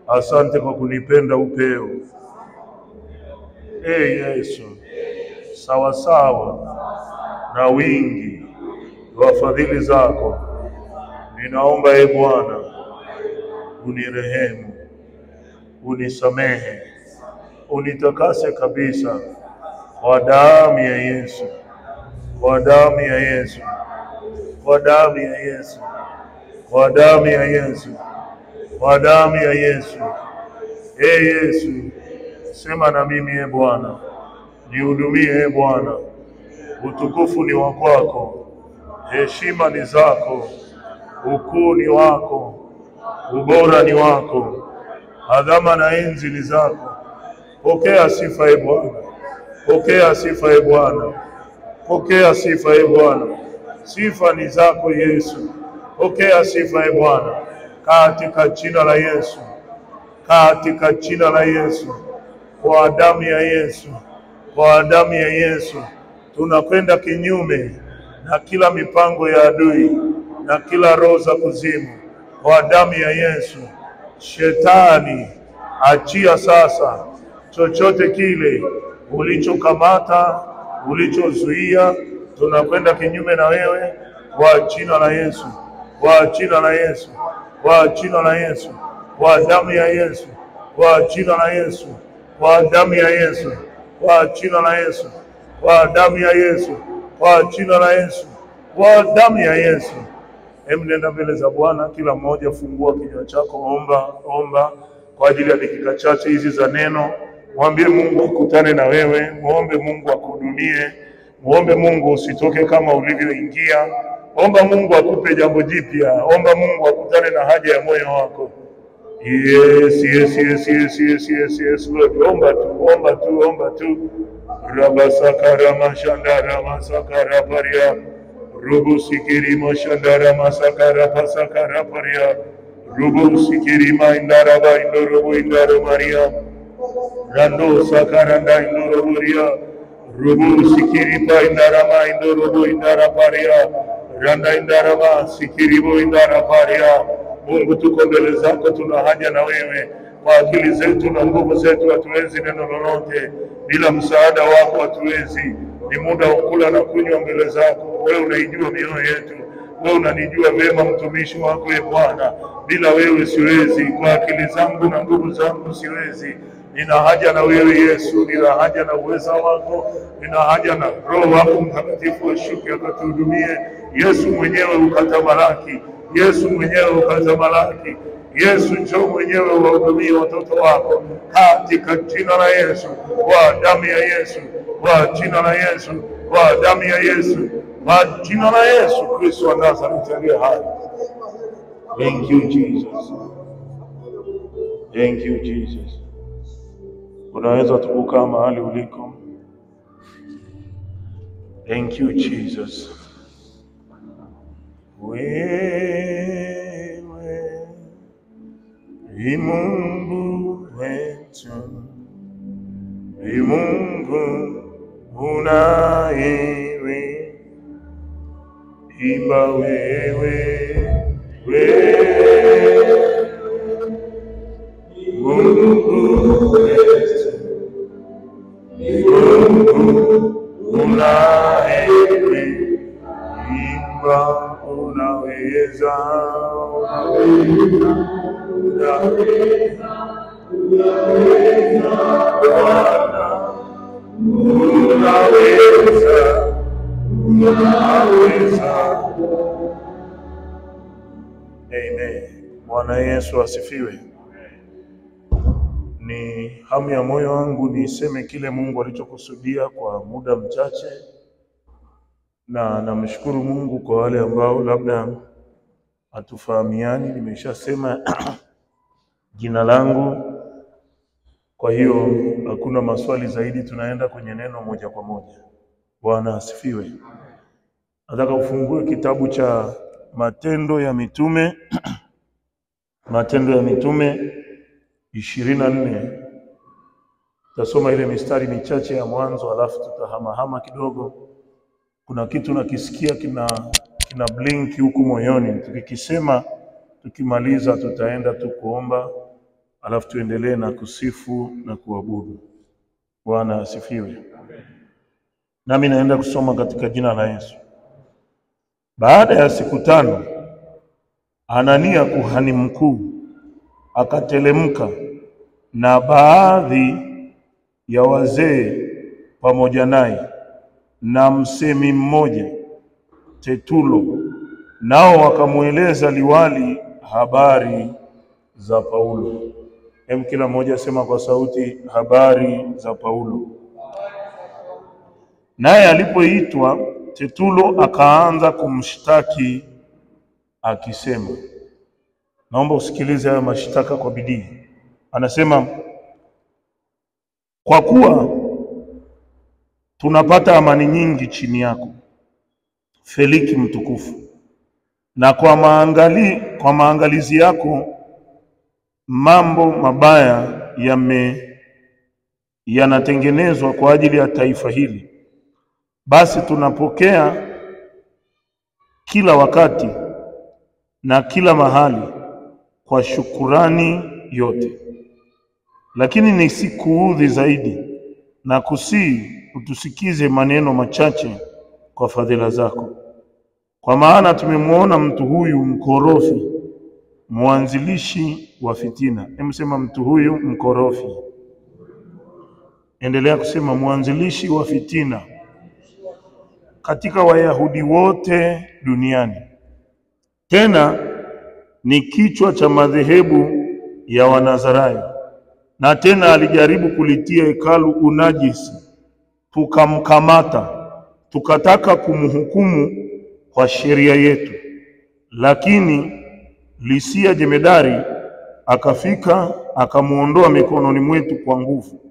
Asante kwa kunipenda upeo. Yesu, sawa sawa na wingi wa fadhili zako, ninaomba Bwana unirehemu, unisamehe, unitakase kabisa kwa damu ya Yesu, kwa damu ya Yesu, kwa damu ya Yesu, kwa damu ya Yesu, kwa damu ya Yesu. Yesu, sema na mimi Bwana, nihudumie Bwana. Utukufu ni wa kwako, heshima ni zako, ukuu ni wako, ubora ni wako, adhama na enzi ni zako. Pokea sifa Bwana, pokea sifa Bwana, pokea sifa Bwana. Sifa ni zako Yesu, pokea sifa Bwana, katika jina la Yesu, katika jina la Yesu, kwa damu ya Yesu, kwa damu ya Yesu. Tunakwenda kinyume na kila mipango ya adui na kila roho za kuzimu kwa damu ya Yesu. Shetani, achia sasa chochote kile ulichokamata, ulichozuia. Tunakwenda kinyume na wewe kwa jina la Yesu, kwa jina la Yesu, kwa jina la Yesu, kwa damu ya Yesu, kwa jina la Yesu, kwa damu ya Yesu, kwa jina la Yesu, kwa damu ya Yesu, kwa jina la Yesu, kwa damu ya Yesu. Nenda mbele za Bwana, kila mmoja fungua kinywa chako, omba kwa ajili ya dakika chache hizi za neno. Mwambie Mungu akutane na wewe, muombe Mungu akuhudumie, muombe Mungu usitoke kama ulivyoingia. Omba Mungu akupe jambo jipya, omba Mungu akutane na haja ya moyo wako. Yes, yes, yes, yes, yes, yes, yes, Lord. Omba tu. Rabasakara mashandara masakara paria. Rubu sikiri mashandara masakara pasakara paria. Rubu sikiri maindara ba indoro indaro maria. Rando sakaranda indoro buria. Rubu sikiri pa indara ma indoro indara paria. Randa indara ma sikiri bo indara paria. Mungu, tuko mbele zako, tuna haja na wewe. Kwa akili zetu na nguvu zetu hatuwezi neno lolote, bila msaada wako hatuwezi. Ni muda wa kula na kunywa mbele zako. Wewe unaijua mioyo yetu, wewe unanijua vema mtumishi wako Bwana. Bila wewe siwezi, kwa akili zangu na nguvu zangu siwezi. Nina haja na wewe Yesu, nina haja na uweza wako, nina haja na Roho wako Mtakatifu ashuke akatuhudumie. Yesu mwenyewe ukatamalaki, Yesu mwenyewe ukatamalaki. Yesu njoo mwenyewe wahudumie watoto wako katika jina la Yesu, kwa damu ya Yesu, kwa jina la Yesu, kwa damu ya Yesu, kwa jina la Yesu Kristo wa Nazareti aliye hai. Thank you Jesus. Thank you Jesus. Unaweza tukukaa mahali uliko. Thank you Jesus. Wewe ni Mungu wetu, ni Mungu unayewe imba wewe, Mungu wetu, ni Mungu unayewe imba. Unaweza Bwana, unaweza. Amen. Bwana Yesu asifiwe. Ni hamu ya moyo wangu niseme kile Mungu alichokusudia kwa muda mchache, na namshukuru Mungu kwa wale ambao labda hatufahamiani. Nimeshasema jina langu, kwa hiyo hakuna maswali zaidi, tunaenda kwenye neno moja kwa moja. Bwana asifiwe. Nataka ufungue kitabu cha Matendo ya Mitume Matendo ya Mitume 24. Tasoma ile mistari michache ya mwanzo, alafu tutahamahama kidogo. Kuna kitu nakisikia kina blink huku moyoni. Tukimaliza tutaenda tu kuomba, alafu tuendelee na kusifu na kuabudu. Bwana asifiwe. Nami naenda kusoma katika jina la Yesu. Baada ya siku 5, Anania kuhani mkuu akatelemka na baadhi ya wazee pamoja naye na msemi mmoja Tertulo, nao wakamueleza liwali habari za Paulo. Kila mmoja sema kwa sauti, habari za Paulo. Naye alipoitwa, Tertulo akaanza kumshtaki akisema, naomba usikilize haya mashtaka kwa bidii. Anasema, kwa kuwa tunapata amani nyingi chini yako, Feliki mtukufu, na kwa maangalizi yako mambo mabaya yanatengenezwa kwa ajili ya taifa hili. Basi tunapokea kila wakati na kila mahali kwa shukurani yote. Lakini nisikuudhi zaidi na kusii utusikize maneno machache kwa fadhila zako. Kwa maana tumemwona mtu huyu mkorofi, mwanzilishi wa fitina. Sema mtu huyu mkorofi. Endelea kusema mwanzilishi wa fitina katika Wayahudi wote duniani. Tena ni kichwa cha madhehebu ya Wanazarayo. Na tena alijaribu kulitia hekalu unajisi. Tukamkamata, tukataka kumhukumu kwa sheria yetu. Lakini Lisia jemedari akafika, akamuondoa mikononi mwetu kwa nguvu.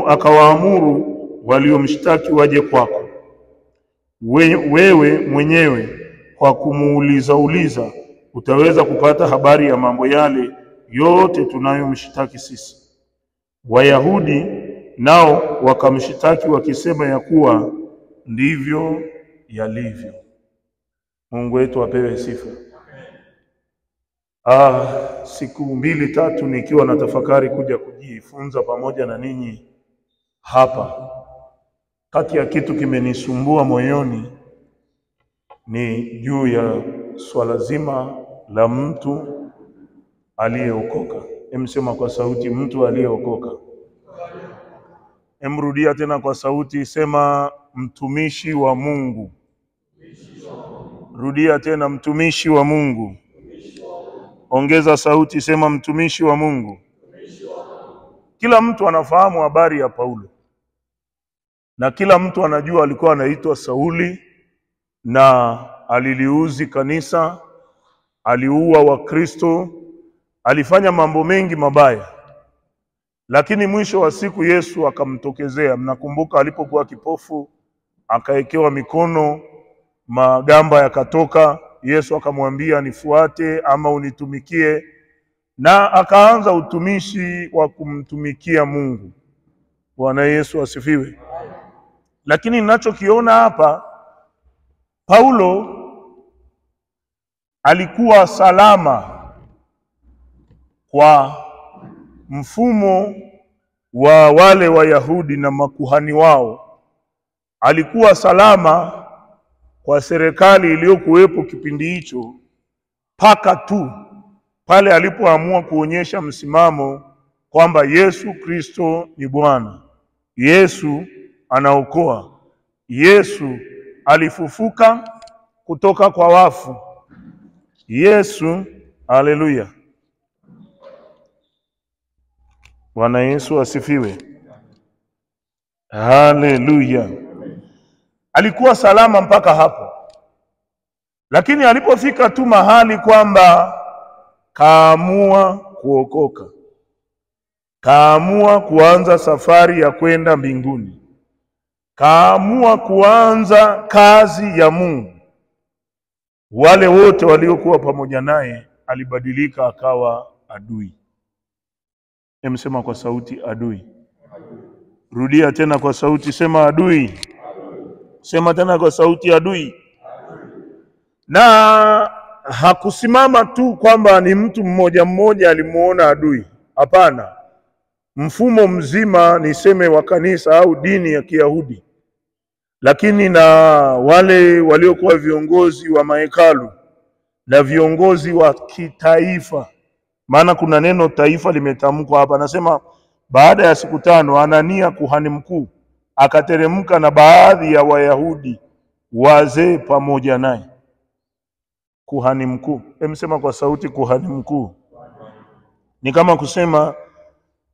Akawaamuru waliomshtaki waje kwako. Wewe mwenyewe kwa kumuuliza utaweza kupata habari ya mambo yale yote tunayomshtaki sisi. Wayahudi nao wakamshtaki wakisema ya kuwa ndivyo yalivyo. Mungu wetu apewe sifa. Siku 2-3 nikiwa na tafakari kuja kujifunza pamoja na ninyi hapa, kati ya kitu kimenisumbua moyoni ni juu ya swala zima la mtu aliyeokoka. Sema kwa sauti, mtu aliyeokoka. Rudia tena kwa sauti, sema mtumishi wa Mungu. Rudia tena, mtumishi wa Mungu. Ongeza sauti, sema mtumishi wa Mungu. Kila mtu anafahamu habari ya Paulo, na kila mtu anajua alikuwa anaitwa Sauli na aliliuzi kanisa, aliua Wakristo, alifanya mambo mengi mabaya. Lakini mwisho wa siku Yesu akamtokezea. Mnakumbuka alipokuwa kipofu, akaekewa mikono, magamba yakatoka. Yesu akamwambia nifuate ama unitumikie, na akaanza utumishi wa kumtumikia Mungu. Bwana Yesu asifiwe. Lakini ninachokiona hapa, Paulo alikuwa salama kwa mfumo wa wale Wayahudi na makuhani wao. Alikuwa salama kwa serikali iliyokuwepo kipindi hicho, paka tu pale alipoamua kuonyesha msimamo kwamba Yesu Kristo ni Bwana. Yesu anaokoa. Yesu alifufuka kutoka kwa wafu. Yesu, haleluya. Bwana Yesu asifiwe. Haleluya. Alikuwa salama mpaka hapo. Lakini alipofika tu mahali kwamba kaamua kuokoka, kaamua kuanza safari ya kwenda mbinguni, kaamua kuanza kazi ya Mungu, wale wote waliokuwa pamoja naye alibadilika akawa adui. Sema kwa sauti, adui. Rudia tena kwa sauti, sema adui. Sema tena kwa sauti, adui. Na hakusimama tu kwamba ni mtu mmoja mmoja alimuona adui. Hapana. Mfumo mzima niseme wa kanisa au dini ya Kiyahudi, lakini na wale waliokuwa viongozi wa mahekalu na viongozi wa kitaifa. Maana kuna neno taifa limetamkwa hapa. Anasema baada ya siku 5 Anania kuhani mkuu akateremka na baadhi ya Wayahudi wazee pamoja naye. Kuhani mkuu. Sema kwa sauti, kuhani mkuu. Ni kama kusema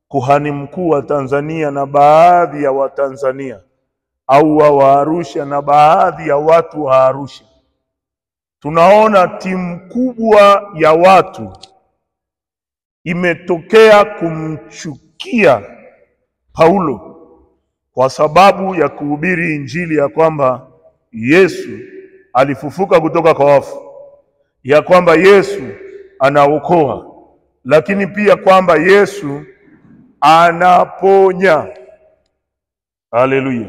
kuhani mkuu wa Tanzania na baadhi ya Watanzania, au wa Arusha na baadhi ya watu wa Arusha. Tunaona timu kubwa ya watu imetokea kumchukia Paulo kwa sababu ya kuhubiri injili ya kwamba Yesu alifufuka kutoka kwa wafu, ya kwamba Yesu anaokoa, lakini pia kwamba Yesu anaponya. Haleluya.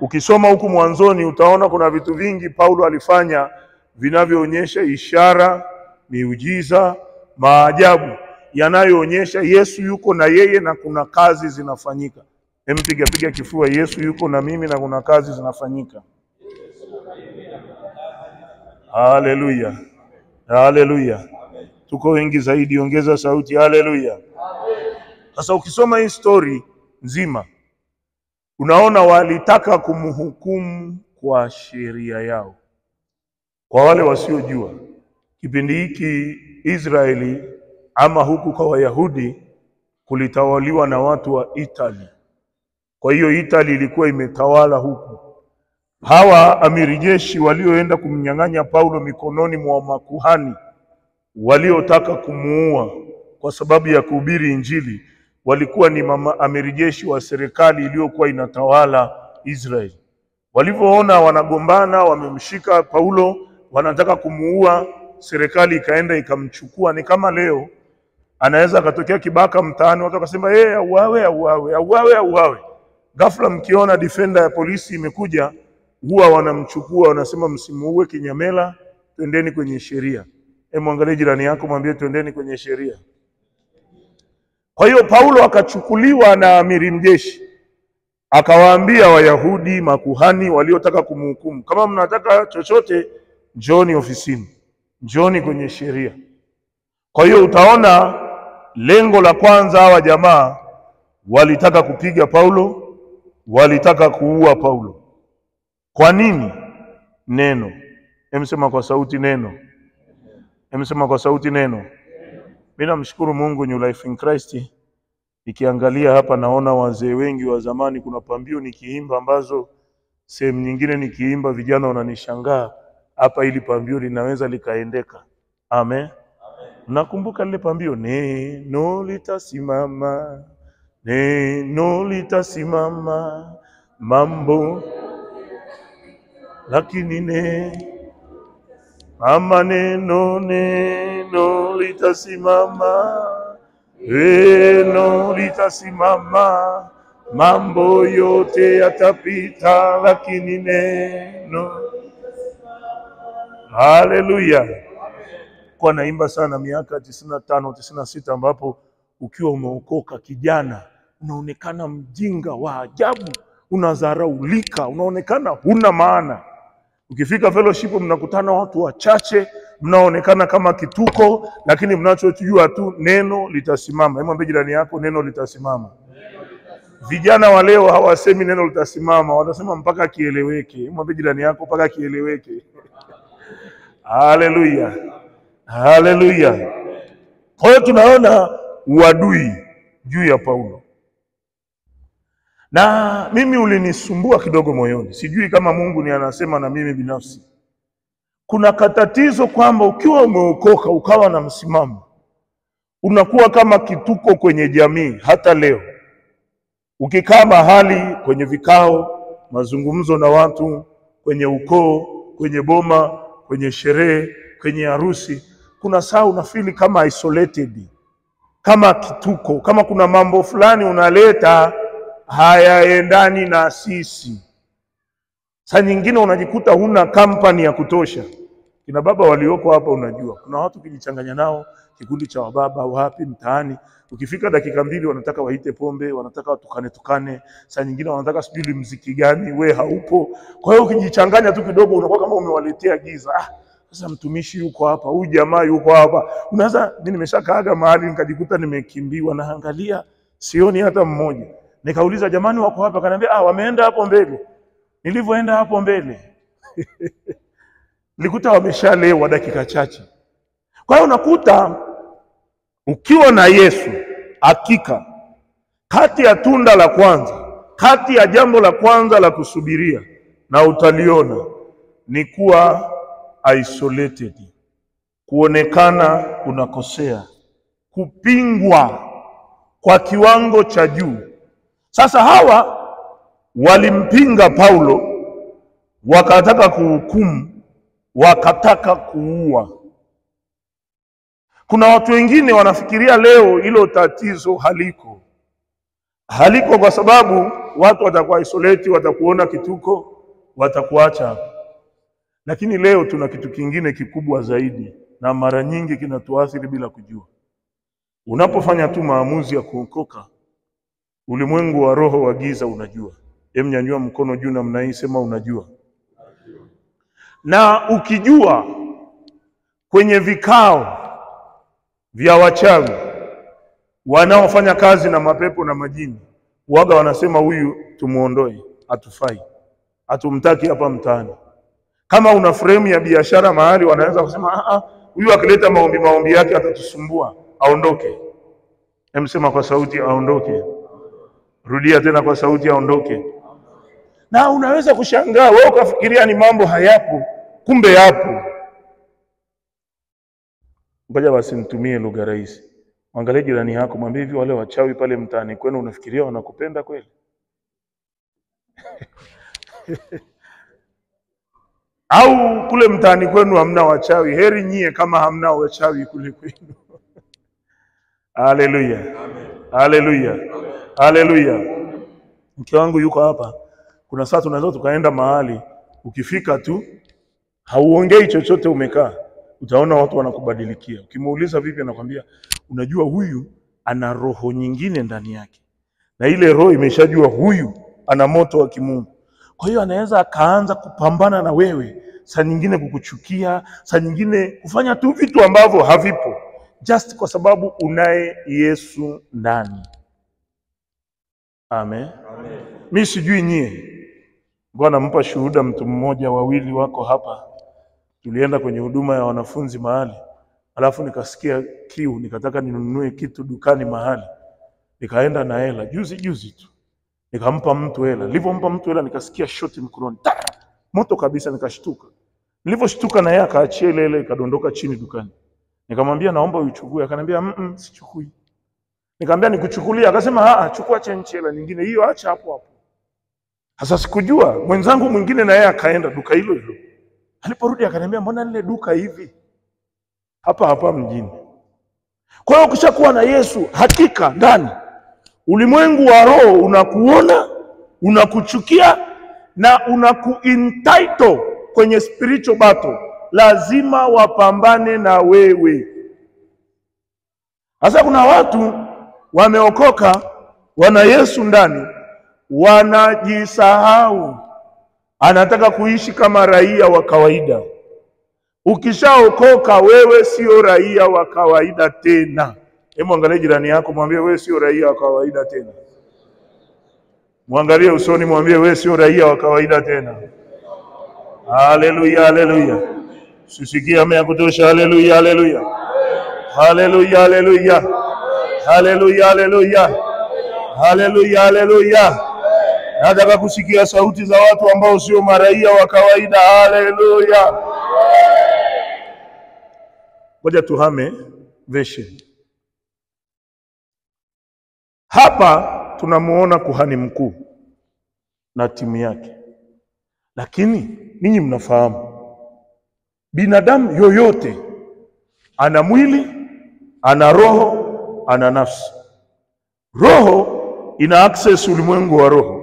Ukisoma huku mwanzoni utaona kuna vitu vingi Paulo alifanya vinavyoonyesha ishara, miujiza, maajabu yanayoonyesha Yesu yuko na yeye na kuna kazi zinafanyika. Piga kifua, Yesu yuko na mimi na kuna kazi zinafanyika. Haleluya. Haleluya. Tuko wengi zaidi, ongeza sauti, haleluya. Sasa ukisoma hii story nzima unaona walitaka kumhukumu kwa sheria yao. Kwa wale wasiojua, kipindi hiki Israeli ama huku kwa Wayahudi kulitawaliwa na watu wa Italy. Kwa hiyo Italy ilikuwa imetawala huku. Hawa amiri jeshi walioenda kumnyang'anya Paulo mikononi mwa makuhani waliotaka kumuua kwa sababu ya kuhubiri injili walikuwa ni amiri jeshi wa serikali iliyokuwa inatawala Israeli. Walivyoona wanagombana, wamemshika Paulo, wanataka kumuua, serikali ikaenda ikamchukua. Ni kama leo anaweza katokea kibaka mtaani, watu wakasema auawe. Ghafla mkiona defender ya polisi imekuja, huwa wanamchukua, wanasema msimuue kinyamela, twendeni kwenye sheria. Muangalie jirani yako, mwambie twendeni kwenye sheria. Kwa hiyo Paulo akachukuliwa na amiri mjeshi, akawaambia Wayahudi makuhani waliotaka kumhukumu, kama mnataka chochote njoni ofisini, njoni kwenye sheria. Kwa hiyo utaona lengo la kwanza hawa jamaa walitaka kupiga Paulo, walitaka kuua Paulo. Kwa nini? Neno. Sema kwa sauti neno. Sema kwa sauti neno. Mimi namshukuru Mungu, New Life in Christ. Nikiangalia hapa naona wazee wengi wa zamani, kuna pambio nikiimba ambazo sehemu nyingine nikiimba vijana wananishangaa, hapa ili pambio linaweza likaendeka. Amen. Nakumbuka lile pambio, neno litasimama, neno litasimama, mambo lakini neno litasimama, neno litasimama, mambo yote yatapita, lakini neno. Haleluya. Kwa naimba sana miaka 95, 96 ambapo ukiwa umeokoka kijana unaonekana mjinga wa ajabu, unadharaulika, unaonekana huna maana. Ukifika fellowship mnakutana watu wachache, mnaonekana kama kituko, lakini mnachojua tu neno litasimama. Mwambie jirani yako neno litasimama. Vijana wa leo hawasemi neno litasimama, wanasema mpaka kieleweke. Mwambie jirani yako mpaka kieleweke. Haleluya. Haleluya. Kwa hiyo tunaona uadui juu ya Paulo. Na mimi ulinisumbua kidogo moyoni. Sijui kama Mungu ni anasema na mimi binafsi. Kuna katatizo kwamba ukiwa umeokoka ukawa na msimamo, unakuwa kama kituko kwenye jamii. Hata leo ukikaa mahali kwenye vikao, mazungumzo na watu, kwenye ukoo, kwenye boma, kwenye sherehe, kwenye harusi, kuna saa unafili kama isolated, kama kituko, kama kuna mambo fulani unaleta hayaendani na sisi. Saa nyingine unajikuta huna kampani ya kutosha. Kina baba walioko hapa unajua, kuna watu kijichanganya nao, kikundi cha wababa wapi mtaani, ukifika dakika 2 wanataka waite pombe, wanataka watukane, saa nyingine wanataka sijui muziki gani, we haupo. Kwa hiyo ukijichanganya tu kidogo unakuwa kama umewaletea giza. Sasa mtumishi yuko hapa, huyu jamaa yuko hapa. Unaanza, mimi nimeshakaaga mahali nikajikuta nimekimbiwa, naangalia sioni hata mmoja. Nikauliza jamani wako hapa? Akaniambia wameenda hapo mbele. Nilivyoenda hapo mbele nilikuta wameshalewa dakika chache. Kwa hiyo unakuta ukiwa na Yesu, hakika kati ya tunda la kwanza, kati ya jambo la kwanza la kusubiria na utaliona ni kuwa isolated, kuonekana unakosea, kupingwa kwa kiwango cha juu. Sasa hawa walimpinga Paulo, wakataka kuhukumu, wakataka kuua. Kuna watu wengine wanafikiria leo hilo tatizo haliko kwa sababu watu watakuwa isolate, watakuona kituko, watakuacha. Lakini leo tuna kitu kingine kikubwa zaidi, na mara nyingi kinatuathiri bila kujua. Unapofanya tu maamuzi ya kuokoka, ulimwengu wa roho wa giza unajua. Nyanyua mkono juu na mnaisema unajua. Na ukijua kwenye vikao vya wachawi wanaofanya kazi na mapepo na majini, waga wanasema huyu tumuondoe, hatufai, hatumtaki hapa mtaani. Kama una frame ya biashara mahali, wanaweza kusema huyu akileta maombi yake atatusumbua, aondoke. Sema kwa sauti aondoke. Rudia tena kwa sauti aondoke. Na unaweza kushangaa wewe ukafikiria ni mambo hayapo, kumbe yapo. Ngoja basi nitumie lugha rahisi. Angalia jirani yako, mwambie hivi, wale wachawi pale mtaani kwenu unafikiria wanakupenda kweli? Au kule mtaani kwenu hamna wachawi? Heri nyie kama hamna wachawi kule kwenu. Haleluya. Haleluya. Haleluya. Mke wangu yuko hapa. Kuna saa tunaweza tukaenda mahali, ukifika tu hauongei chochote, umekaa, utaona watu wanakubadilikia. Ukimuuliza vipi, anakuambia unajua huyu ana roho nyingine ndani yake, na ile roho imeshajua huyu ana moto wa kimungu. Kwa hiyo anaweza akaanza kupambana na wewe, saa nyingine kukuchukia, saa nyingine kufanya tu vitu ambavyo havipo, just kwa sababu unaye Yesu ndani. Amen. Mimi sijui nyie, ngoja nampa shuhuda mtu mmoja, wawili wako hapa. Tulienda kwenye huduma ya wanafunzi mahali, alafu nikasikia kiu, nikataka ninunue kitu dukani mahali. Nikaenda na hela, juzi tu. Nikampa mtu hela. Nilipompa mtu hela nikasikia shoti mkononi. Moto kabisa, nikashtuka. Niliposhtuka na yeye akaachia ile hela ikadondoka chini dukani. Nikamwambia naomba uichukue, akaniambia sichukui. Nikamwambia nikuchukulia, akasema chukua chenchi hela nyingine, hiyo acha hapo. Sasa sikujua, mwenzangu mwingine na yeye akaenda duka hilo. Aliporudi akaniambia mbona nile duka hivi? Hapa mjini. Kwa hiyo ukishakuwa na Yesu, hakika ndani, ulimwengu wa roho unakuona, unakuchukia na unakuentitle kwenye spiritual battle. Lazima wapambane na wewe. Sasa kuna watu wameokoka, wana Yesu ndani, wanajisahau, anataka kuishi kama raia wa kawaida. Ukishaokoka wewe sio raia wa kawaida tena. Hebu angalia jirani yako, mwambie wewe sio raia wa kawaida tena. Muangalie usoni, mwambie wewe sio raia wa kawaida tena. Haleluya, haleluya. Sisikia ame kutosha. Haleluya, haleluya. Haleluya, haleluya. Haleluya, haleluya. Haleluya, haleluya. Nataka kusikia sauti za watu ambao sio maraia wa kawaida. Haleluya. Ngoja tuhame version. Hapa tunamuona kuhani mkuu na timu yake. Lakini ninyi mnafahamu, binadamu yoyote ana mwili, ana roho, ana nafsi. Roho ina access ulimwengu wa roho.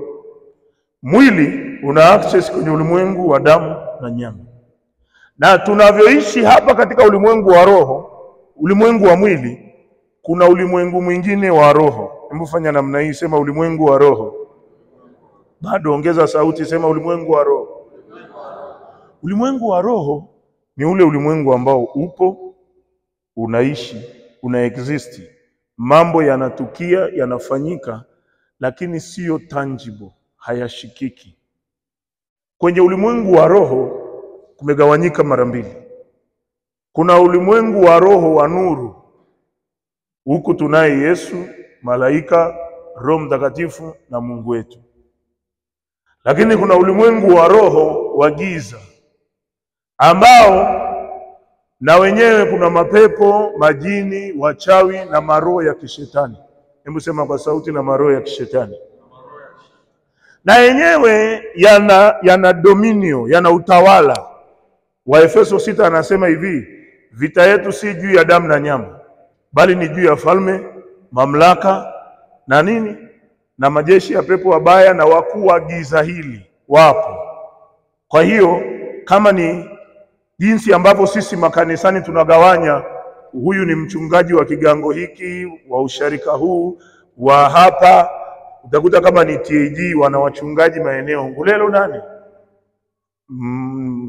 Mwili una access kwenye ulimwengu wa damu na nyama. Na tunavyoishi hapa katika ulimwengu wa roho, ulimwengu wa mwili, kuna ulimwengu mwingine wa roho. Hebu fanya namna hii, sema ulimwengu wa roho. Bado ongeza sauti, sema ulimwengu wa roho. Ulimwengu wa roho ni ule ulimwengu ambao upo, unaishi, unaexist. Mambo yanatukia, yanafanyika, lakini sio tangible, hayashikiki. Kwenye ulimwengu wa roho kumegawanyika mara mbili. Kuna ulimwengu wa roho wa nuru. Huku tunaye Yesu, malaika, Roho Mtakatifu na Mungu wetu. Lakini kuna ulimwengu wa roho wa giza, ambao na wenyewe kuna mapepo, majini, wachawi na maroho ya kishetani. Hebu sema kwa sauti, na maroho ya kishetani. Na yenyewe yana dominio, yana utawala. Waefeso 6 anasema hivi, vita yetu si juu ya damu na nyama, bali ni juu ya falme, mamlaka na nini? Na majeshi ya pepo wabaya na wakuu wa giza hili wapo. Kwa hiyo kama ni jinsi ambavyo sisi makanisani tunagawanya, huyu ni mchungaji wa kigango hiki, wa usharika huu, wa hapa, utakuta kama ni TAG wana wachungaji maeneo, Ngulelo nani?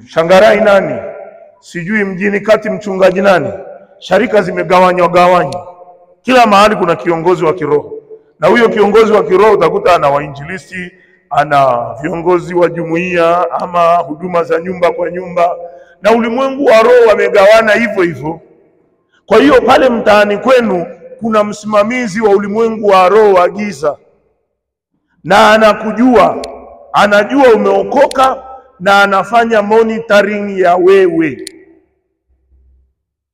Shangarai nani? Sijui mjini kati mchungaji nani? Sharika zimegawanywa. Kila mahali kuna kiongozi wa kiroho. Na huyo kiongozi wa kiroho utakuta ana wainjilisti, ana viongozi wa jumuiya ama huduma za nyumba kwa nyumba. Na ulimwengu wa roho wamegawana hivyo hivyo. Kwa hiyo pale mtaani kwenu kuna msimamizi wa ulimwengu wa roho wa giza. Na anakujua, anajua umeokoka na anafanya monitoring ya wewe.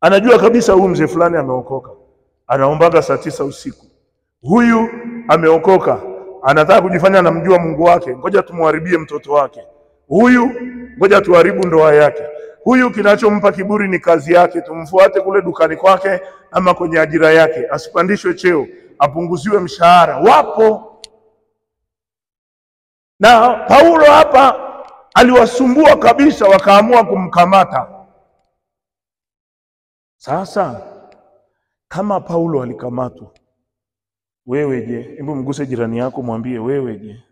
Anajua kabisa huyu mzee fulani ameokoka, anaombaga saa 9 usiku. Huyu ameokoka, anataka kujifanya anamjua Mungu wake, ngoja tumharibie mtoto wake. Huyu ngoja tuharibu ndoa yake. Huyu kinachompa kiburi ni kazi yake, tumfuate kule dukani kwake ama kwenye ajira yake, asipandishwe cheo, apunguziwe mshahara. Wapo. Na Paulo hapa aliwasumbua kabisa, wakaamua kumkamata. Sasa kama Paulo alikamatwa, wewe je? Hebu mguse jirani yako, mwambie wewe je?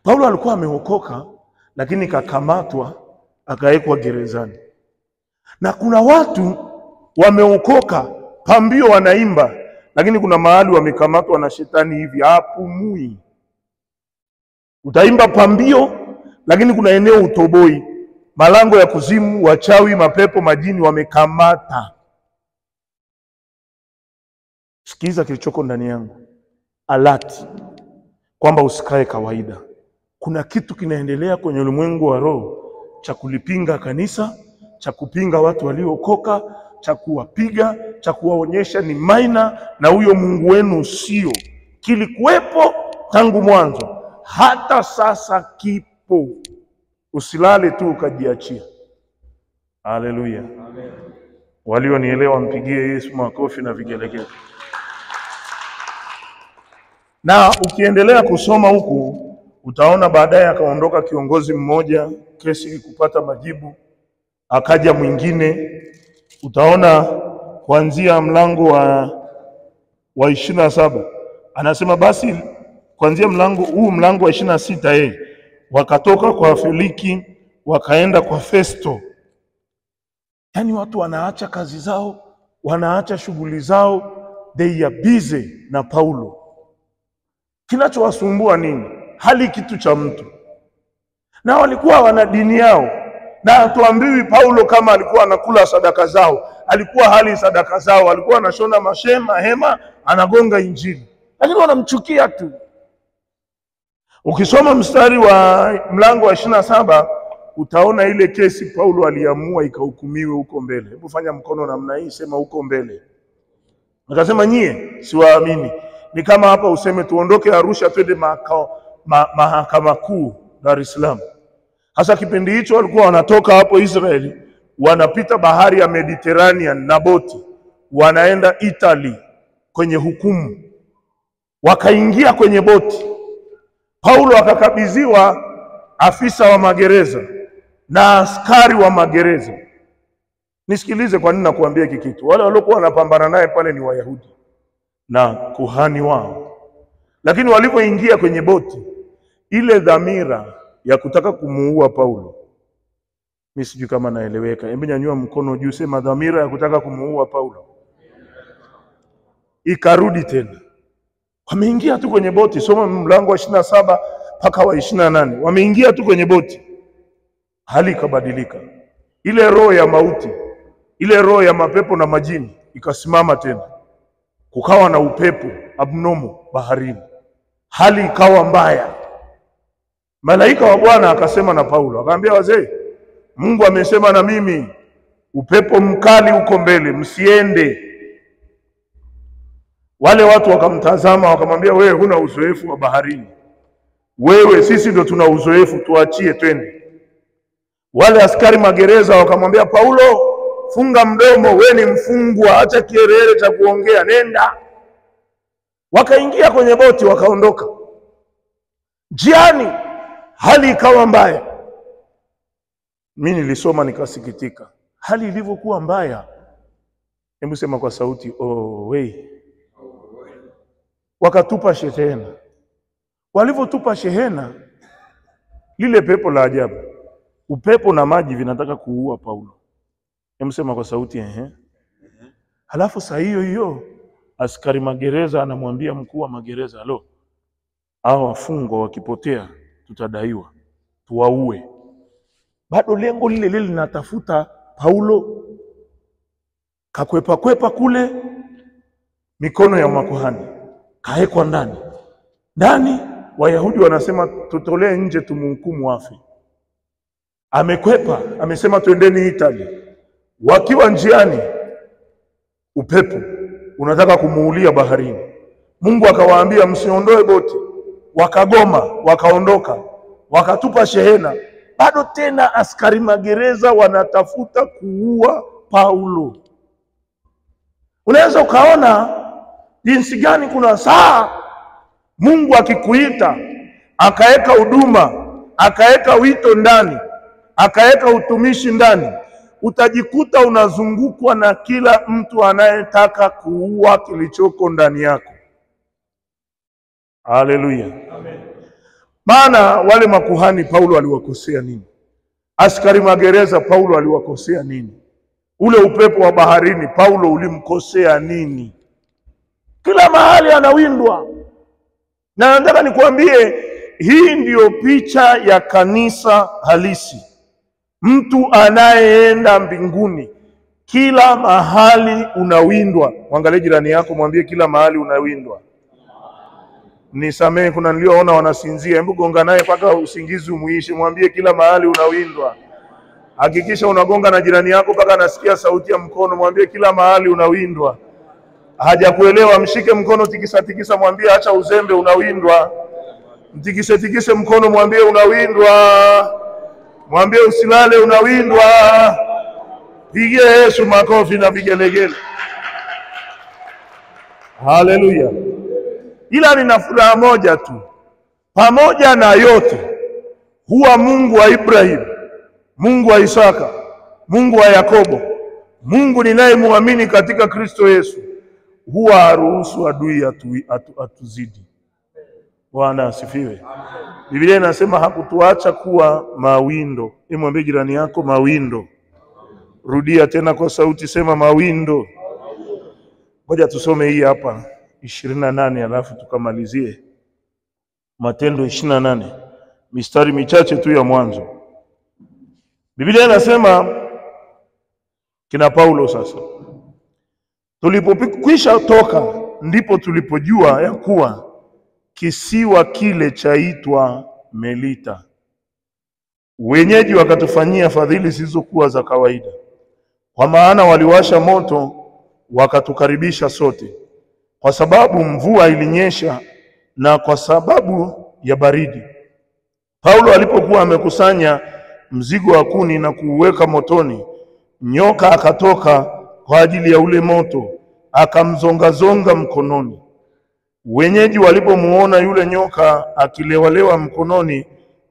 Paulo alikuwa ameokoka, lakini kakamatwa, akawekwa gerezani. Na kuna watu wameokoka, pambio wanaimba, lakini kuna mahali wamekamatwa na shetani hivi, hapumui. Utaimba pambio, lakini kuna eneo utoboi. Malango ya kuzimu, wachawi, mapepo, majini wamekamata. Sikiza kilichoko ndani yangu. Alert. Kwamba usikae kawaida. Kuna kitu kinaendelea kwenye ulimwengu wa roho, cha kulipinga kanisa, cha kupinga watu waliokoka, cha kuwapiga, cha kuwaonyesha ni maina na huyo Mungu wenu sio. Kilikuwepo tangu mwanzo, hata sasa kipo. Usilale tu ukajiachia. Haleluya. Amen. Walionielewa mpigie Yesu makofi na vigelegele. Na ukiendelea kusoma huku, utaona baadaye akaondoka kiongozi mmoja, kesi kupata majibu, akaja mwingine. Utaona kuanzia mlango wa 27. Anasema basi kuanzia mlango wa 26 wakatoka kwa Feliki wakaenda kwa Festo. Yaani watu wanaacha kazi zao, wanaacha shughuli zao, they are busy na Paulo. Kinachowasumbua nini? Hali kitu cha mtu. Na walikuwa wana dini yao. Na hatuambiwi Paulo kama alikuwa anakula sadaka zao, alikuwa hali sadaka zao, alikuwa anashona hema, anagonga injili. Lakini wanamchukia tu. Ukisoma mstari wa mlango wa 27, utaona ile kesi Paulo aliamua ikahukumiwe huko mbele. Hebu fanya mkono namna hii, sema huko mbele. Akasema nyie siwaamini. Ni kama hapa useme tuondoke Arusha twende mahakama kuu Dar es Salaam. Hasa kipindi hicho walikuwa wanatoka hapo Israeli, wanapita bahari ya Mediterranean na boti, wanaenda Italy kwenye hukumu. Wakaingia kwenye boti. Paulo akakabidhiwa afisa wa magereza. na askari wa magereza. Nisikilize kwa nini nakuambia hiki kitu. Wale waliokuwa wanapambana naye pale ni Wayahudi na kuhani wao. Lakini walipoingia kwenye boti, ile dhamira ya kutaka kumuua Paulo, mimi sijui kama naeleweka. Hebu nyanyua mkono juu, sema dhamira ya kutaka kumuua Paulo. Ikarudi tena. Wameingia tu kwenye boti, soma mlango wa 27 mpaka wa 28. Wameingia tu kwenye boti. Hali ikabadilika. Ile roho ya mauti, ile roho ya mapepo na majini ikasimama tena. Kukawa na upepo abnormal baharini. Hali ikawa mbaya. Malaika wa Bwana akasema na Paulo, akamwambia wazee, Mungu amesema na mimi, upepo mkali uko mbele, msiende. Wale watu wakamtazama wakamwambia, wewe huna uzoefu wa baharini. Wewe, sisi ndo tuna uzoefu, tuachie twende. Wale askari magereza wakamwambia Paulo, funga mdomo, wewe ni mfungwa, acha kielele cha kuongea, nenda. Wakaingia kwenye boti wakaondoka. Njiani hali ikawa mbaya. Mimi nilisoma nikasikitika. Hali ilivyokuwa mbaya, hebu sema kwa sauti, oh we. Wakatupa shehena. Walivyotupa shehena, lile pepo la ajabu, upepo na maji vinataka kuua Paulo. Hebu sema kwa sauti ehe. Halafu saa hiyo hiyo askari magereza anamwambia mkuu wa magereza, alo, hao wafungwa wakipotea tutadaiwa, tuwaue. Bado lengo lile lile linatafuta Paulo. Kakwepa kule mikono ya makuhani, kaekwa ndani. Ndani Wayahudi wanasema tutolee nje tumhukumu afe. Amekwepa, amesema twendeni Italy. Wakiwa njiani, upepo unataka kumuulia baharini. Mungu akawaambia msiondoe boti. Wakagoma, wakaondoka, wakatupa shehena. Bado tena askari magereza wanatafuta kuua Paulo. Unaweza ukaona jinsi gani kuna saa Mungu akikuita, akaeka huduma, akaeka wito ndani, akaeka utumishi ndani, utajikuta unazungukwa na kila mtu anayetaka kuua kilichoko ndani yako. Haleluya. Amen. Maana wale makuhani Paulo aliwakosea nini? Askari magereza Paulo aliwakosea nini? Ule upepo wa baharini Paulo ulimkosea nini? Kila mahali anawindwa. Na nataka nikwambie, hii ndiyo picha ya kanisa halisi. Mtu anayeenda mbinguni, kila mahali unawindwa. Mwangalie jirani yako, mwambie kila mahali unawindwa. Nisamehe, kuna nilioona wanasinzia. Hebu gonga naye mpaka usingizi umuishe, mwambie kila mahali unawindwa. Hakikisha unagonga na jirani yako mpaka anasikia sauti ya mkono, mwambie kila mahali unawindwa. Hajakuelewa, mshike mkono, tikisa, mwambie acha uzembe, unawindwa. Mtikise mkono, mwambie unawindwa. Mwambie usilale, unawindwa. Pigie Yesu makofi na vigelegele. Haleluya. Ila nina furaha moja tu. Pamoja na yote, huwa Mungu wa Ibrahim, Mungu wa Isaka, Mungu wa Yakobo, Mungu ninayemwamini katika Kristo Yesu, huwa haruhusu adui atuzidi. Bwana asifiwe. Biblia inasema hakutuacha kuwa mawindo. Mwambie jirani yako mawindo. Rudia tena kwa sauti, sema mawindo. Ngoja tusome hii hapa 28 alafu tukamalizie. Matendo 28, mistari michache tu ya mwanzo. Biblia inasema kina Paulo sasa, tulipokwisha toka ndipo tulipojua ya kuwa kisiwa kile chaitwa Melita. Wenyeji wakatufanyia fadhili zisizokuwa za kawaida, kwa maana waliwasha moto wakatukaribisha sote, kwa sababu mvua ilinyesha na kwa sababu ya baridi. Paulo alipokuwa amekusanya mzigo wa kuni na kuuweka motoni, nyoka akatoka kwa ajili ya ule moto, akamzongazonga mkononi. Wenyeji walipomuona yule nyoka akilewalewa mkononi,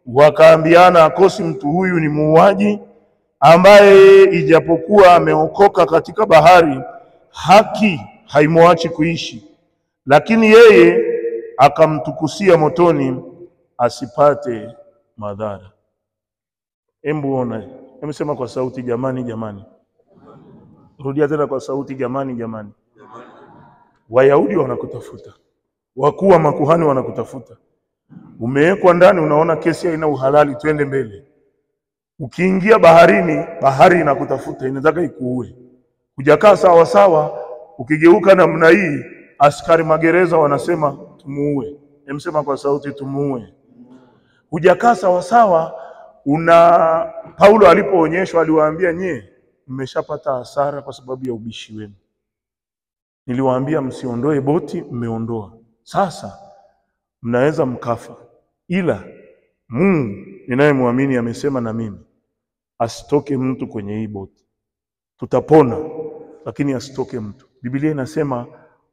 Wakaambiana, akosi mtu huyu ni muuaji, ambaye ijapokuwa ameokoka katika bahari, haki haimwachi kuishi. Lakini yeye akamtukusia motoni asipate madhara. Hebu ona, hebu sema kwa sauti, jamani, jamani. Rudia tena kwa sauti, jamani, jamani. Wayahudi wanakutafuta, wakuu wa makuhani wanakutafuta. Umewekwa ndani, unaona kesi haina uhalali, twende mbele. Ukiingia baharini, bahari inakutafuta, inataka ikuue. Hujakaa sawa sawa, ukigeuka namna hii, askari magereza wanasema tumuue. Emsema kwa sauti, tumuue. Hujakaa sawa sawa, Paulo alipoonyeshwa aliwaambia, nyie mmeshapata hasara kwa sababu ya ubishi wenu. Niliwaambia msiondoe boti, mmeondoa. Sasa mnaweza mkafa. Ila Mungu ninayemwamini amesema na mimi, asitoke mtu kwenye hii boti. Tutapona, lakini asitoke mtu. Biblia inasema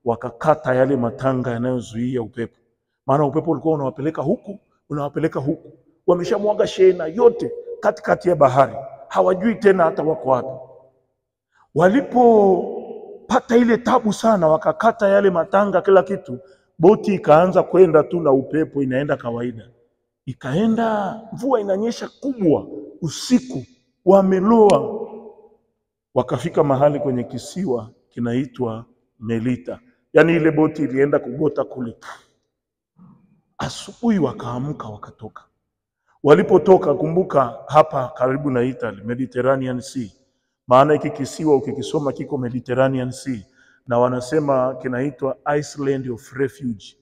wakakata yale matanga yanayozuia upepo. Maana upepo ulikuwa unawapeleka huku, unawapeleka huku. Wameshamwaga shehena yote katikati ya bahari. Hawajui tena hata wako wapi. Walipopata ile tabu sana, wakakata yale matanga, kila kitu, boti ikaanza kwenda tu na upepo, inaenda kawaida. Ikaenda, mvua inanyesha kubwa, usiku, wameloa. Wakafika mahali kwenye kisiwa kinaitwa Melita. Yaani ile boti ilienda kugota kule. Asubuhi wakaamka wakatoka. Walipotoka, kumbuka hapa karibu na Italy, Mediterranean Sea. Maana hiki kisiwa ukikisoma kiko Mediterranean Sea, na wanasema kinaitwa Island of Refuge,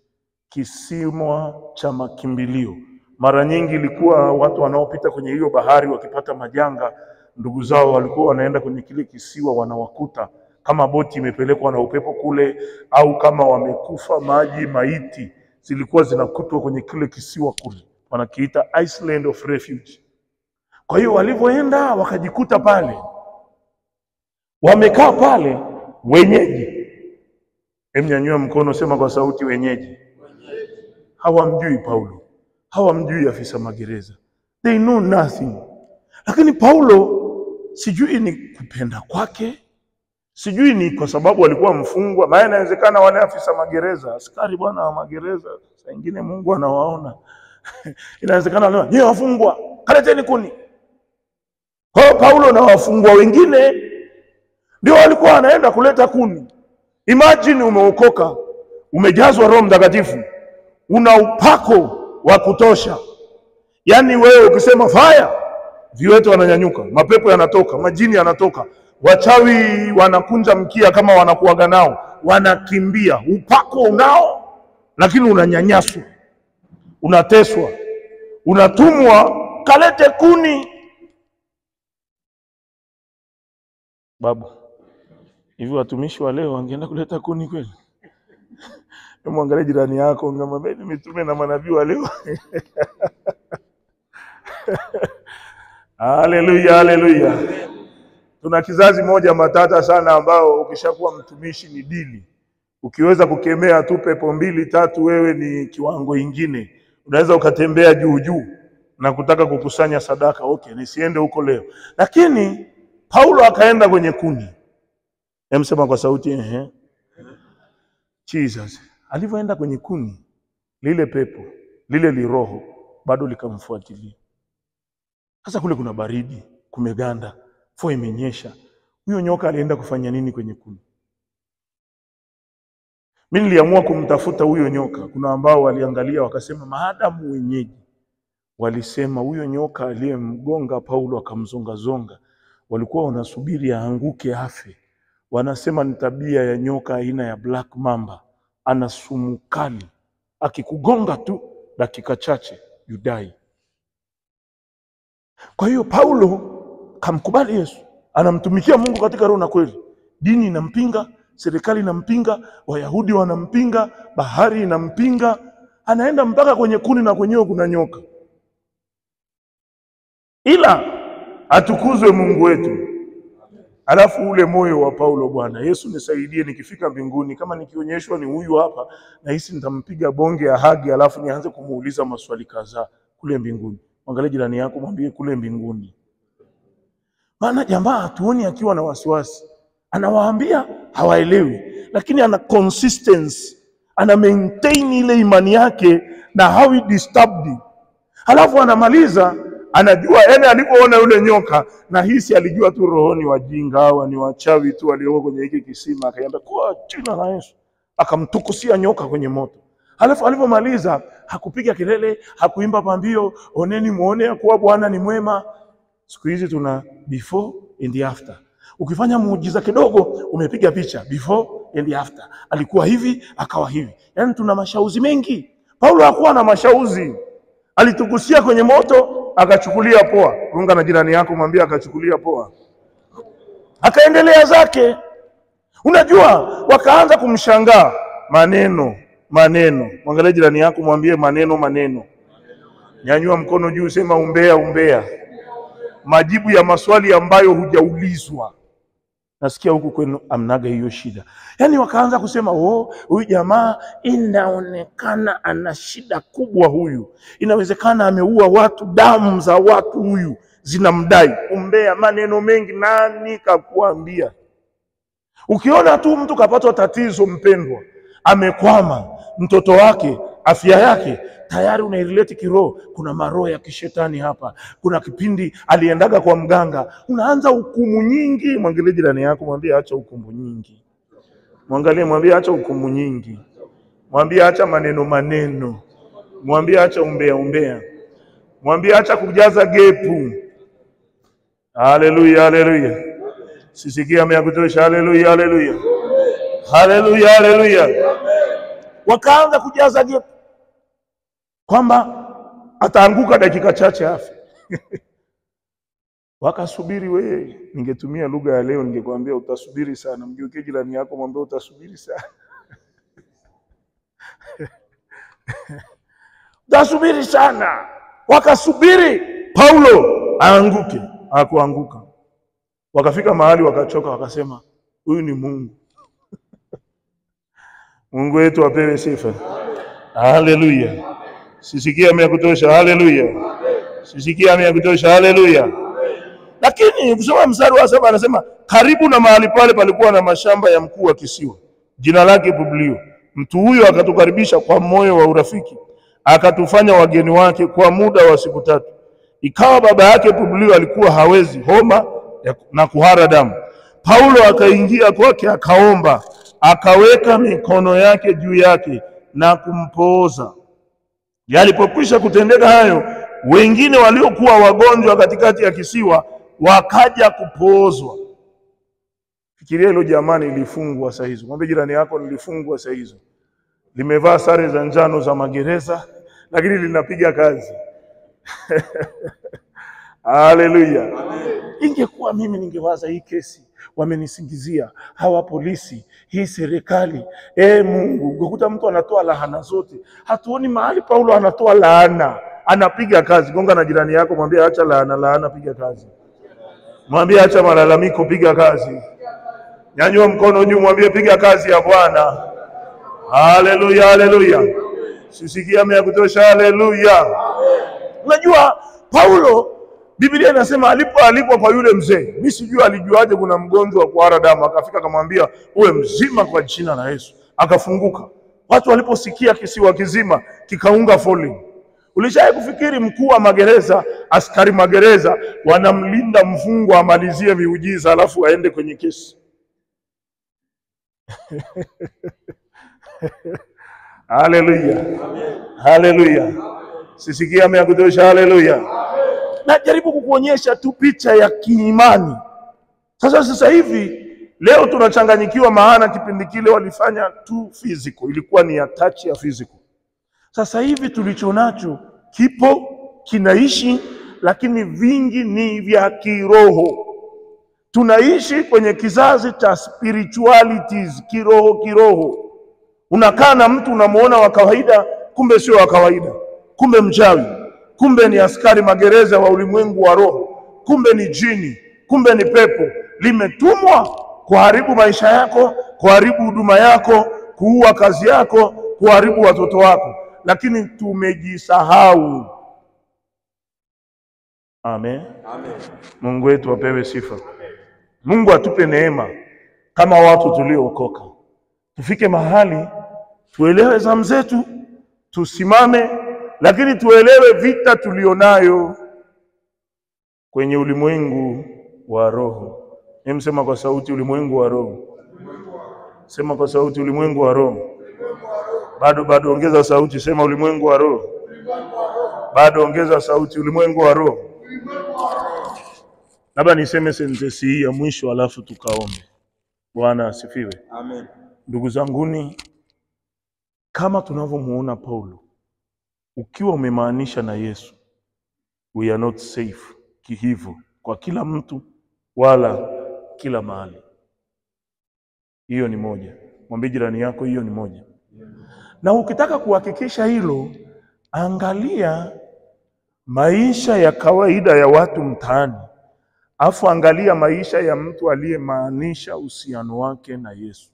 kisiwa cha makimbilio. Mara nyingi ilikuwa watu wanaopita kwenye hiyo bahari wakipata majanga, ndugu zao walikuwa wanaenda kwenye kile kisiwa, wanawakuta kama boti imepelekwa na upepo kule, au kama wamekufa maji, maiti zilikuwa zinakutwa kwenye kile kisiwa kule. Wanakiita Island of Refuge. Kwa hiyo walivyoenda wakajikuta pale. Wamekaa pale wenyeji. Nyanyua mkono, sema kwa sauti, wenyeji. Hawamjui Paulo. Hawamjui afisa magereza. They know nothing. Lakini Paulo, sijui ni kupenda kwake, sijui ni kwa sababu alikuwa mfungwa. Maana inawezekana wale afisa magereza, askari bwana wa magereza, saa nyingine Mungu anawaona. Inawezekana leo, "Nyie wafungwa, kaleteni kuni." Kwa Paulo na wafungwa wengine ndio walikuwa wanaenda kuleta kuni. Imagine umeokoka, umejazwa Roho Mtakatifu, una upako wa kutosha. Yaani wewe ukisema fire, viwete wananyanyuka, mapepo yanatoka, majini yanatoka, wachawi wanakunja mkia kama wanakuaga nao, wanakimbia. Upako unao, lakini unanyanyaswa, unateswa, unatumwa, kalete kuni. Babu, hivi watumishi wa leo wangeenda kuleta kuni kweli? Muangalie jirani yako, ngamwambie mitume na manabii wa leo. Haleluya, haleluya. Tuna kizazi moja matata sana ambao ukishakuwa mtumishi ni dili. Ukiweza kukemea tu pepo 2 3, wewe ni kiwango ingine. Unaweza ukatembea juu juu na kutaka kukusanya sadaka. Okay, nisiende huko leo. Lakini Paulo akaenda kwenye kuni. Sema kwa sauti, Jesus. Alivyoenda kwenye kuni, lile pepo, lile liroho bado likamfuatilia. Sasa kule kuna baridi, kumeganda, mvua imenyesha. Huyo nyoka alienda kufanya nini kwenye kuni? Mimi niliamua kumtafuta huyo nyoka. Kuna ambao waliangalia wakasema, maadamu wenyeji walisema huyo nyoka aliyemgonga Paulo akamzonga zonga, walikuwa wanasubiri aanguke afe. Wanasema ni tabia ya nyoka aina ya black mamba, ana sumu kali, akikugonga tu dakika chache you die. Kwa hiyo Paulo kamkubali Yesu, anamtumikia Mungu katika roho na kweli. Dini inampinga, serikali inampinga, Wayahudi wanampinga, bahari inampinga, anaenda mpaka kwenye kuni na kwenyewe kuna nyoka. Ila atukuzwe Mungu wetu. Alafu ule moyo wa Paulo, Bwana Yesu nisaidie nikifika mbinguni, kama nikionyeshwa ni huyu hapa, na hisi nitampiga bonge ya hagi, alafu nianze kumuuliza maswali kadhaa kule mbinguni. Mwangalie jirani yako, mwambie kule mbinguni. Maana jamaa hatuoni akiwa na wasiwasi. Anawaambia hawaelewi, lakini ana consistency, ana maintain ile imani yake na hawi disturbed. Halafu anamaliza, anajua yani alipoona yule nyoka na hisi alijua tu rohoni wajinga hawa ni wachawi tu walioko kwenye hiki kisima, akaambia kwa jina la Yesu, akamtukusia nyoka kwenye moto. Halafu alipomaliza hakupiga kelele, hakuimba pambio, oneni muone kuwa Bwana ni mwema. Siku hizi tuna before and the after. Ukifanya muujiza kidogo umepiga picha before and the after. Alikuwa hivi, akawa hivi. Yaani tuna mashauzi mengi. Paulo hakuwa na mashauzi. Alitukusia kwenye moto, akachukulia poa. Gonga na jirani yako, mwambie akachukulia poa. Akaendelea zake. Unajua, wakaanza kumshangaa. Maneno. Mwangalie jirani yako, mwambie maneno. Nyanyua mkono juu, sema umbea. Majibu ya maswali ambayo hujaulizwa. Nasikia huku kwenu amnaga hiyo shida. Yaani wakaanza kusema, huyu jamaa inaonekana ana shida kubwa huyu. Inawezekana ameua watu, damu za watu huyu zinamdai. Umbea, maneno mengi, nani kakuambia? Ukiona tu mtu kapata tatizo mpendwa, amekwama, mtoto wake, afya yake, tayari unairelate kiroho. Kuna maroho ya kishetani hapa. Kuna kipindi aliendaga kwa mganga. Unaanza hukumu nyingi. Mwangalie jirani yako, mwambie acha hukumu nyingi. Mwambie acha hukumu nyingi. Mwambie acha maneno. Mwambie acha umbea. Mwambie acha kujaza gepu. Haleluya. Sisikia ameyakutosha. Haleluya. Wakaanza kujaza gepu kwamba ataanguka dakika chache afi. Wakasubiri wewe. Ningetumia lugha ya leo ningekwambia utasubiri sana. Mgeukie jirani yako, mwambie utasubiri sana. Utasubiri sana. Wakasubiri Paulo aanguke, hakuanguka. Wakafika mahali wakachoka, wakasema huyu ni Mungu. Mungu wetu apewe sifa. Haleluya. Sisikia ameyakutosha. Haleluya. Lakini kusoma mstari wa 7 anasema, karibu na mahali pale palikuwa na mashamba ya mkuu wa kisiwa, jina lake Publio. Mtu huyo akatukaribisha kwa moyo wa urafiki, akatufanya wageni wake kwa muda wa siku 3. Ikawa baba yake Publio alikuwa hawezi homa na kuhara damu. Paulo akaingia kwake, akaomba, akaweka mikono yake juu yake na kumpooza. Yalipokwisha kutendeka hayo, wengine waliokuwa wagonjwa katikati ya kisiwa wakaja kupoozwa. Fikiria hilo jamani, ilifungwa saa hizo. Mwambie jirani yako, nilifungwa saa hizo. Limevaa sare za njano za magereza, lakini linapiga kazi. Haleluya. Ingekuwa mimi ningewaza hii kesi, wamenisingizia hawa polisi, hii serikali, Mungu, ungekuta mtu anatoa laana zote. Hatuoni mahali Paulo anatoa laana, anapiga kazi. Gonga na jirani yako, mwambie acha laana, piga kazi. Mwambie acha malalamiko, piga kazi. Nyanyua mkono juu, mwambie piga kazi ya Bwana. Haleluya. Sisikia ameyakutosha. Haleluya. Unajua Paulo, Biblia inasema alipo kwa yule mzee, mimi sijui alijuaje kuna mgonjwa wa kuhara damu, akafika akamwambia uwe mzima kwa jina la Yesu, akafunguka. Watu waliposikia kisiwa kizima kikaunga foleni. Ulishaye kufikiri mkuu wa magereza, askari magereza wanamlinda mfungwa amalizie miujiza alafu aende kwenye kesi? Haleluya. Sisikia ameyakutosha. Haleluya. Najaribu kukuonyesha tu picha ya kiimani. Sasa hivi leo tunachanganyikiwa, maana kipindi kile walifanya tu physical, ilikuwa ni touch ya physical. Sasa hivi tulichonacho kipo, kinaishi, lakini vingi ni vya kiroho. Tunaishi kwenye kizazi cha spiritualities, kiroho. Unakaa na mtu unamuona wa kawaida, kumbe sio wa kawaida. Kumbe mchawi, kumbe ni askari magereza wa ulimwengu wa roho, kumbe ni jini, kumbe ni pepo. Limetumwa kuharibu maisha yako, kuharibu huduma yako, kuua kazi yako, kuharibu watoto wako. Lakini tumejisahau. Amen. Amen. Mungu wetu apewe sifa. Mungu atupe neema kama watu tuliookoka. Tufike mahali tuelewe zamu zetu, tusimame, lakini tuelewe vita tulionayo kwenye ulimwengu wa roho. Sema kwa sauti, ulimwengu wa roho. Sema kwa sauti, ulimwengu wa roho. Bado ongeza sauti, sema ulimwengu wa roho. Bado ongeza sauti, ulimwengu wa roho. Labda niseme sentensi hii ya mwisho alafu tukaombe. Bwana asifiwe. Amen. Ndugu zanguni, kama tunavyomuona Paulo, ukiwa umemaanisha na Yesu, we are not safe kihivyo kwa kila mtu wala kila mahali. Hiyo ni moja. Mwambie jirani yako hiyo ni moja. Na ukitaka kuhakikisha hilo, angalia maisha ya kawaida ya watu mtaani. Afu angalia maisha ya mtu aliyemaanisha uhusiano wake na Yesu.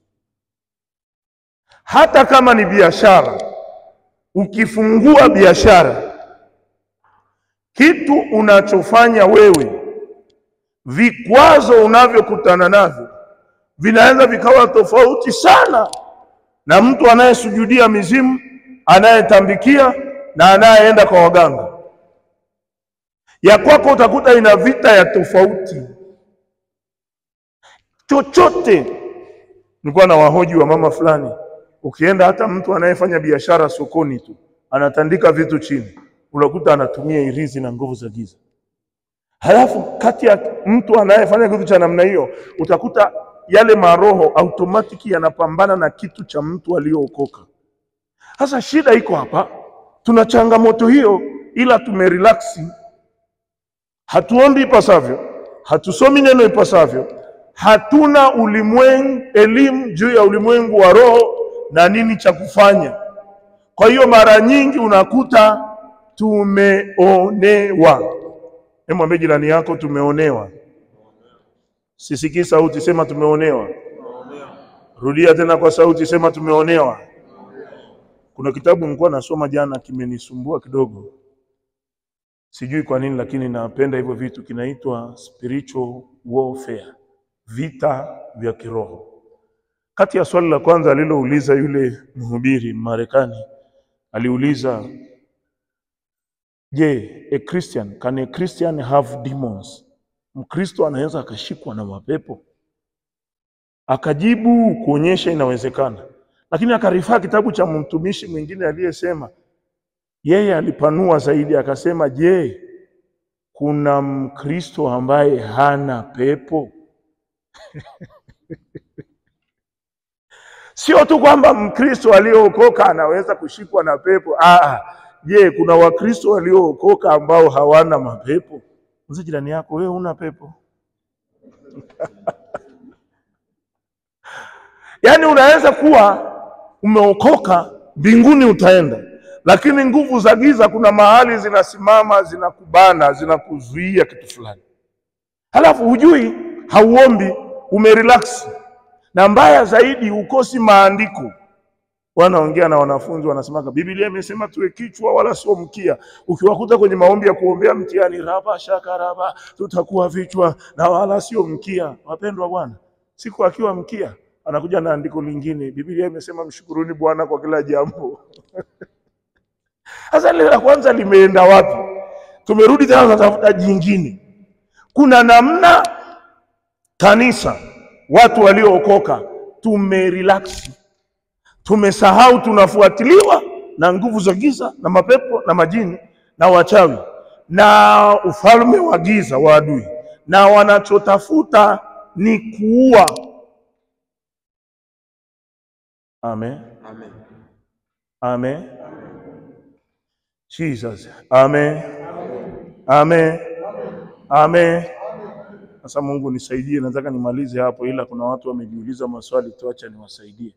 Hata kama ni biashara, ukifungua biashara, kitu unachofanya wewe, vikwazo unavyokutana navyo vinaweza vikawa tofauti sana na mtu anayesujudia mizimu, anayetambikia na anayeenda kwa waganga. Ya kwako utakuta ina vita ya tofauti. Chochote, nilikuwa na wahoji wa mama fulani, ukienda hata mtu anayefanya biashara sokoni tu, anatandika vitu chini, unakuta anatumia irizi na nguvu za giza. Halafu kati ya mtu anayefanya kitu cha namna hiyo, utakuta yale maroho automatic yanapambana na kitu cha mtu aliyookoka. Sasa shida iko hapa, tuna changamoto hiyo ila tumerelax. Hatuombi ipasavyo, hatusomi neno ipasavyo, hatuna elimu juu ya ulimwengu wa roho na nini cha kufanya. Kwa hiyo mara nyingi unakuta tumeonewa. Mwambie jirani yako tumeonewa. Sisikii sauti, sema tumeonewa. Rudia tena kwa sauti, sema tumeonewa. Kuna kitabu nilikuwa nasoma jana kimenisumbua kidogo. Sijui kwa nini lakini napenda hivyo vitu, kinaitwa Spiritual Warfare, vita vya kiroho. Kati ya swali la kwanza alilouliza yule mhubiri Marekani, aliuliza, can a Christian have demons? Mkristo anaweza akashikwa na mapepo? Akajibu kuonyesha inawezekana. Lakini akarifaa kitabu cha mtumishi mwingine aliyesema, yeye alipanua zaidi akasema, kuna Mkristo ambaye hana pepo? Sio tu kwamba Mkristo aliyookoka anaweza kushikwa na pepo. Kuna Wakristo waliookoka ambao hawana mapepo? Mzee jirani yako, wewe una pepo? Yaani unaweza kuwa umeokoka, mbinguni utaenda, lakini nguvu za giza kuna mahali zinasimama, zinakubana, zinakuzuia kitu fulani. Halafu hujui, hauombi, umerelax. Na mbaya zaidi ukosi maandiko. Wanaongea na wanafunzi wanasema Biblia imesema tuwe kichwa wala sio mkia. Ukiwakuta kwenye maombi ya kuombea mtihani, raba shakaraba, tutakuwa vichwa na wala sio mkia. Wapendwa Bwana, siku akiwa mkia anakuja na andiko lingine, Biblia imesema mshukuruni Bwana kwa kila jambo. Sasa la kwanza limeenda wapi? Tumerudi tena tunatafuta jingine. Kuna namna kanisa, watu waliookoka tumerelax. Tumesahau tunafuatiliwa na nguvu za giza na mapepo na majini na wachawi na ufalme wa giza wa adui, na wanachotafuta ni kuua. Amen. Amen. Amen. Jesus. Amen. Amen. Amen. Sasa Mungu nisaidie, nataka nimalize hapo, ila kuna watu wamejiuliza maswali, tuacha niwasaidie.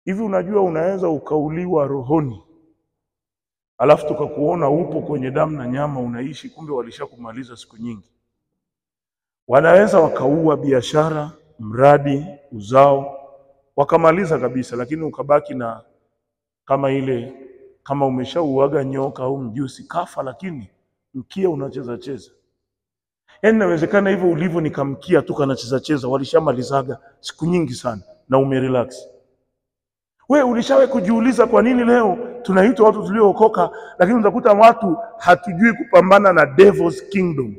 Hivi unajua unaweza ukauliwa rohoni, alafu tukakuona upo kwenye damu na nyama unaishi, kumbe walishakumaliza siku nyingi. Wanaweza wakaua biashara, mradi, uzao, wakamaliza kabisa, lakini ukabaki na kama umeshauaga nyoka au mjusi kafa, lakini Mkia unacheza cheza. Yaani inawezekana hivyo ulivyo nikamkia tu kanacheza cheza, walishamalizaga siku nyingi sana na umerelax. Wewe ulishawahi kujiuliza kwa nini leo tunaitwa watu tuliookoka lakini utakuta watu hatujui kupambana na devil's kingdom?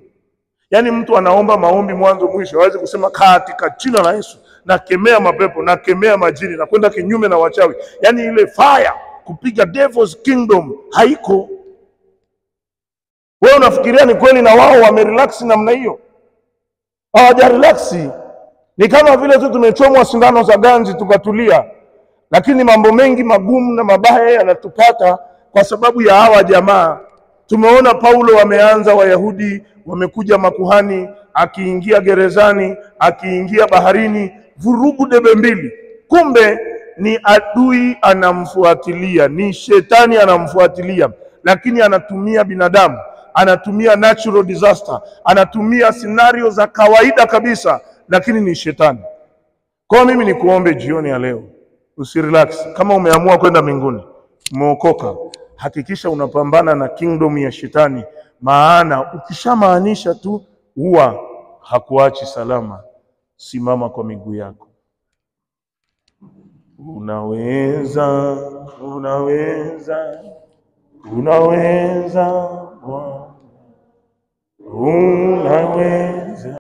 Yaani mtu anaomba maombi mwanzo mwisho, hawezi kusema katika jina la Yesu nakemea mapepo, nakemea majini, na kwenda kinyume na wachawi. Yaani ile fire kupiga devil's kingdom haiko. Wewe unafikiria ni kweli na wao wamerelax namna hiyo? Hawajarelax. Ni kama vile tu tumechomwa sindano za ganzi tukatulia. Lakini mambo mengi magumu na mabaya yanatupata kwa sababu ya hawa jamaa. Tumeona Paulo wameanza, Wayahudi wamekuja, makuhani, akiingia gerezani, akiingia baharini, vurugu debe mbili. Kumbe ni adui anamfuatilia, ni shetani anamfuatilia, lakini anatumia binadamu, anatumia natural disaster, anatumia scenario za kawaida kabisa, lakini ni shetani. Kwa mimi nikuombe jioni ya leo, usirelax. Kama umeamua kwenda mbinguni, umeokoka, hakikisha unapambana na kingdom ya shetani, maana ukishamaanisha tu huwa hakuachi salama. Simama kwa miguu yako. Unaweza, unaweza, unaweza, unaweza.